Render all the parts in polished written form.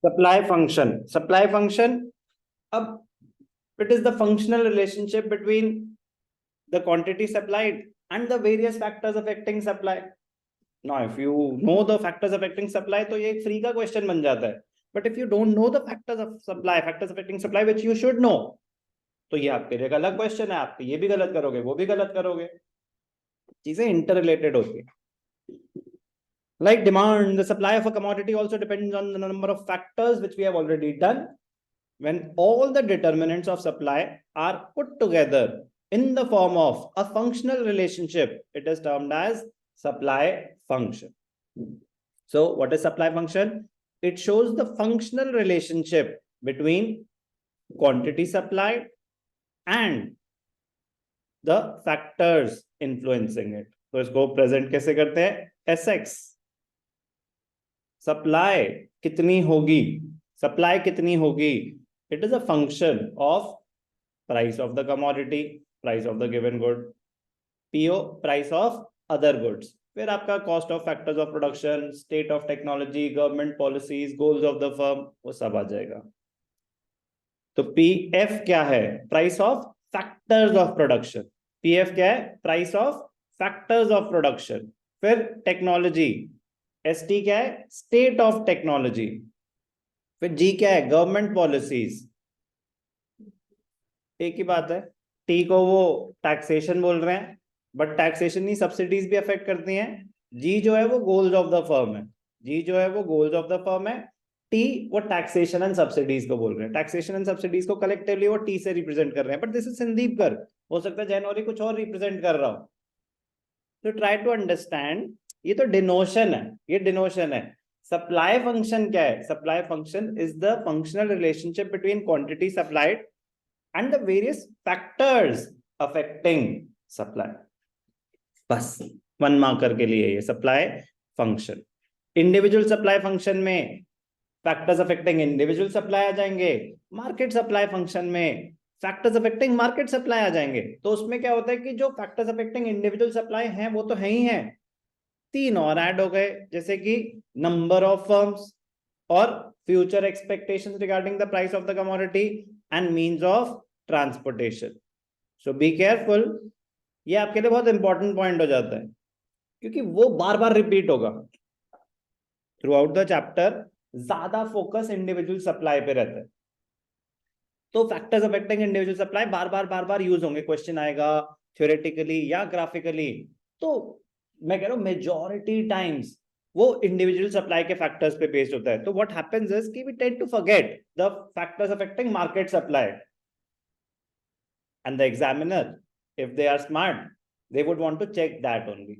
Supply function, अब it is the functional relationship between the quantity supplied and the various factors affecting supply. Now if you know the factors affecting supply तो ये एक free का question बन जाता है, but if you don't know the factors affecting supply which you should know, तो ये आपके लिए अलग क्वेश्चन है, आप ये भी गलत करोगे वो भी गलत करोगे, चीजें इंटररिलेटेड होती है. Like demand, the supply of a commodity also depends on the number of factors which we have already done. When all the determinants of supply are put together in the form of a functional relationship, it is termed as supply function. So what is supply function? It shows the functional relationship between quantity supplied and the factors influencing it. तो इसको present कैसे करते हैं? Sx, supply कितनी होगी, supply कितनी होगी, it is a function of price of the commodity, price of the given good, PO, price of other goods, फिर आपका cost of factors of production, state of technology, government policies, goals of the firm, वो सब आ जाएगा. तो PF क्या है? Price of factors of production. PF क्या है? Price of factors of production. फिर technology, ST क्या है? State of technology. फिर G क्या है? Government policies. एक ही बात है. टी को वो टैक्सेशन बोल रहे हैं, बट टैक्सेशन ही सब्सिडीज भी अफेक्ट करती हैं. जी जो है वो गोल्स ऑफ द फर्म है, जी जो है वो गोल्स ऑफ द फर्म है. टी वो टैक्सेशन एंड सब्सिडीज को बोल रहे हैं, टैक्सेशन एंड सब्सिडीज को कलेक्टिवली वो टी से रिप्रेजेंट कर रहे हैं, बट दिस इज संदीप कर, हो सकता है जनवरी कुछ और रिप्रेजेंट कर रहा हो. तो ट्राई टू अंडरस्टैंड, ये तो डिनोशन है, ये डिनोशन है. सप्लाई फंक्शन क्या है? Supply function is the functional relationship between quantity supplied and the various factors affecting supply. बस 1 मार्कर के लिए ये supply function. Individual supply function में फैक्टर्स अफेक्टिंग इंडिविजुअल सप्लाई आ जाएंगे, मार्केट सप्लाई फंक्शन में फैक्टर्स अफेक्टिंग मार्केट सप्लाई आ जाएंगे. तो उसमें क्या होता है कि जो फैक्टर्स अफेक्टिंग इंडिविजुअल सप्लाई हैं वो तो है ही हैं, 3 और ऐड हो गए, जैसे कि नंबर ऑफ फर्म्स और future expectations regarding the price of the commodity and means of transportation. So be careful, ये आपके लिए बहुत इंपॉर्टेंट पॉइंट हो जाता है, क्योंकि वो बार बार रिपीट होगा थ्रू आउट द चैप्टर. ज्यादा फोकस इंडिविजुअल सप्लाई पे रहता है, तो फैक्टर्स अफेक्टिंग इंडिविजुअल सप्लाई बार बार यूज होंगे, क्वेश्चन आएगा थ्योरेटिकली या ग्राफिकली. तो मैं कह रहा हूं मेजॉरिटी टाइम्स वो इंडिविजुअल सप्लाई के फैक्टर्स पे बेस्ड होता है. तो व्हाट हैपेंस इज कि we tend to forget the factors affecting market supply, and the examiner if they are smart they would want to check that only,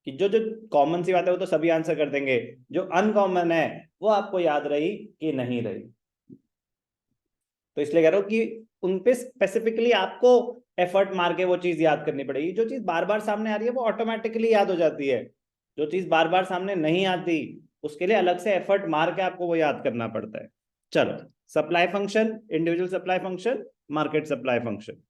कि जो जो कॉमन सी बात है वो तो सभी आंसर कर देंगे, जो अनकॉमन है वो आपको याद रही कि नहीं रही. तो इसलिए कह रहा हूं कि उन पे स्पेसिफिकली आपको एफर्ट मार के वो चीज याद करनी पड़ेगी. जो चीज बार बार सामने आ रही है वो ऑटोमेटिकली याद हो जाती है, जो चीज बार बार सामने नहीं आती उसके लिए अलग से एफर्ट मार के आपको वो याद करना पड़ता है. चलो, supply function, individual supply function, market supply function.